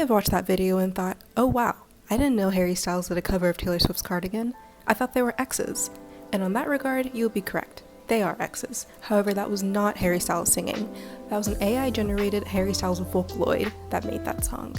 have watched that video and thought, oh wow, I didn't know Harry Styles did a cover of Taylor Swift's Cardigan. I thought they were X's. And on that regard, you'll be correct. They are X's. However, that was not Harry Styles singing. That was an AI-generated Harry Styles Vocaloid that made that song.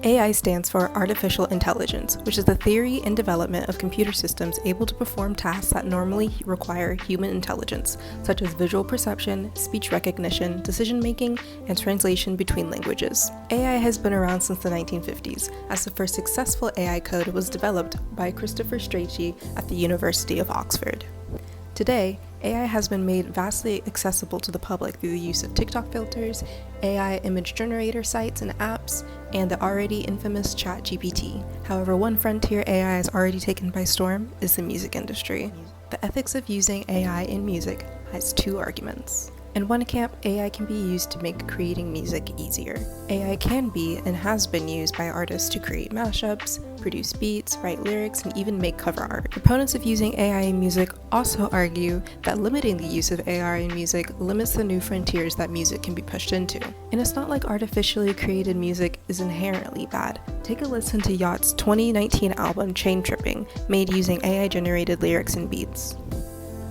AI stands for Artificial Intelligence, which is the theory and development of computer systems able to perform tasks that normally require human intelligence, such as visual perception, speech recognition, decision-making, and translation between languages. AI has been around since the 1950s, as the first successful AI code was developed by Christopher Strachey at the University of Oxford. Today, AI has been made vastly accessible to the public through the use of TikTok filters, AI image generator sites and apps, and the already infamous ChatGPT. However, one frontier AI is already taken by storm is the music industry. The ethics of using AI in music has two arguments. In one camp, AI can be used to make creating music easier. AI can be and has been used by artists to create mashups, produce beats, write lyrics, and even make cover art. Proponents of using AI in music also argue that limiting the use of AI in music limits the new frontiers that music can be pushed into. And it's not like artificially created music is inherently bad. Take a listen to Yacht's 2019 album Chain Tripping, made using AI-generated lyrics and beats.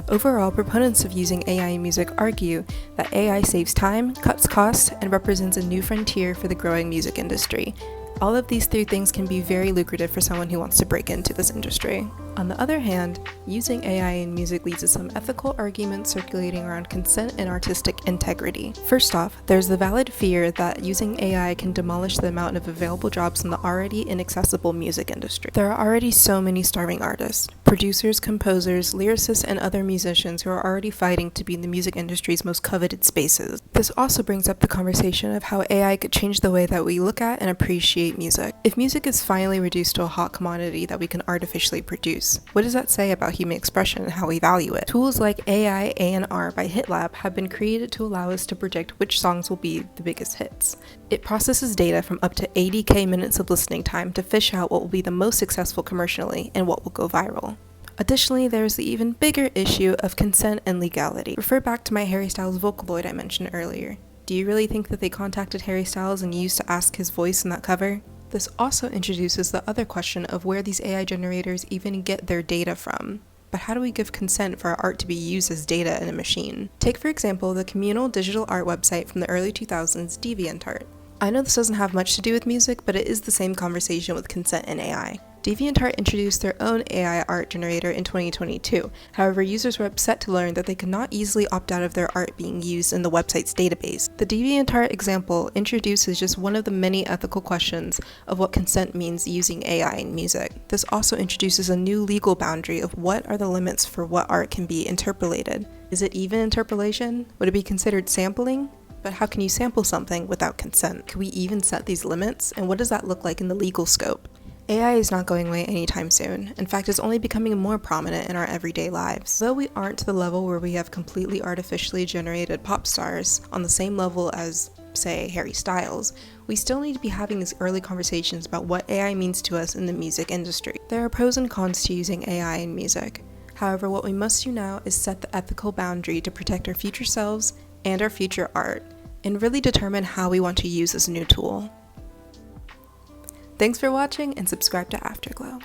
Overall, proponents of using AI in music argue that AI saves time, cuts costs, and represents a new frontier for the growing music industry. All of these three things can be very lucrative for someone who wants to break into this industry. On the other hand, using AI in music leads to some ethical arguments circulating around consent and artistic integrity. First off, there's the valid fear that using AI can demolish the amount of available jobs in the already inaccessible music industry. There are already so many starving artists, producers, composers, lyricists, and other musicians who are already fighting to be in the music industry's most coveted spaces. This also brings up the conversation of how AI could change the way that we look at and appreciate music. If music is finally reduced to a hot commodity that we can artificially produce, what does that say about human expression and how we value it? Tools like AI A&R by HitLab have been created to allow us to predict which songs will be the biggest hits. It processes data from up to 80k minutes of listening time to fish out what will be the most successful commercially and what will go viral. Additionally, there's the even bigger issue of consent and legality. Refer back to my Harry Styles Vocaloid I mentioned earlier. Do you really think that they contacted Harry Styles and used to ask his voice in that cover? This also introduces the other question of where these AI generators even get their data from. But how do we give consent for our art to be used as data in a machine? Take, for example, the communal digital art website from the early 2000s, DeviantArt. I know this doesn't have much to do with music, but it is the same conversation with consent and AI. DeviantArt introduced their own AI art generator in 2022. However, users were upset to learn that they could not easily opt out of their art being used in the website's database. The DeviantArt example introduces just one of the many ethical questions of what consent means using AI in music. This also introduces a new legal boundary of what are the limits for what art can be interpolated. Is it even interpolation? Would it be considered sampling? But how can you sample something without consent? Can we even set these limits? And what does that look like in the legal scope? AI is not going away anytime soon. In fact, it's only becoming more prominent in our everyday lives. Though we aren't to the level where we have completely artificially generated pop stars on the same level as, say, Harry Styles, we still need to be having these early conversations about what AI means to us in the music industry. There are pros and cons to using AI in music. However, what we must do now is set the ethical boundary to protect our future selves and our future art, and really determine how we want to use this new tool. Thanks for watching, and subscribe to Afterglow.